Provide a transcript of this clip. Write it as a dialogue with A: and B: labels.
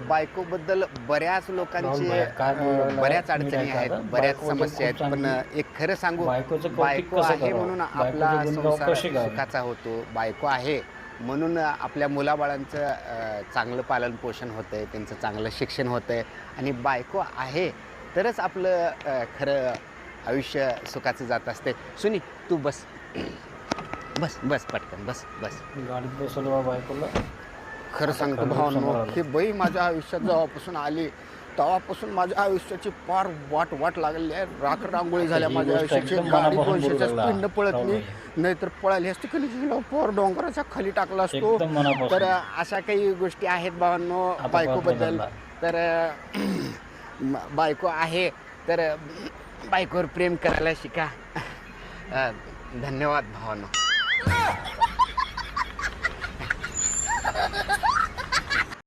A: बायकोबद्दल बऱ्याच लोकांची बऱ्याच अडचणी आहेत, बऱ्याच समस्या आहेत. पण एक खरं सांगू, बायको आहे म्हणून आपला संसार सुखाचा होतो. बायको आहे म्हणून आपल्या मुलाबाळांचं चांगलं पालनपोषण होतं आहे, त्यांचं चांगलं शिक्षण होतं आहे. आणि बायको आहे तरच आपलं खरं आयुष्य सुखाचं जात असते. सुनी, तू बस बस बस पटकन बस बस.
B: गाडीत बसवलं बायकोला.
A: खरं सांगतो भावांनो, ही बाई माझ्या आयुष्यात जेव्हापासून आली तेव्हापासून माझ्या आयुष्याची फार वाट लागलेली आहे. राख रांगोळी झाल्या माझ्या आयुष्याची. गाडी 200च्या स्पीडनं पळत नाहीतर पळाली असती खाली फार डोंगराच्या खाली टाकला असतो. तर अशा काही गोष्टी आहेत भावांनो बायकोबद्दल. तर बायको आहे तर बायकोवर प्रेम करायला शिका. धन्यवाद भावांनो.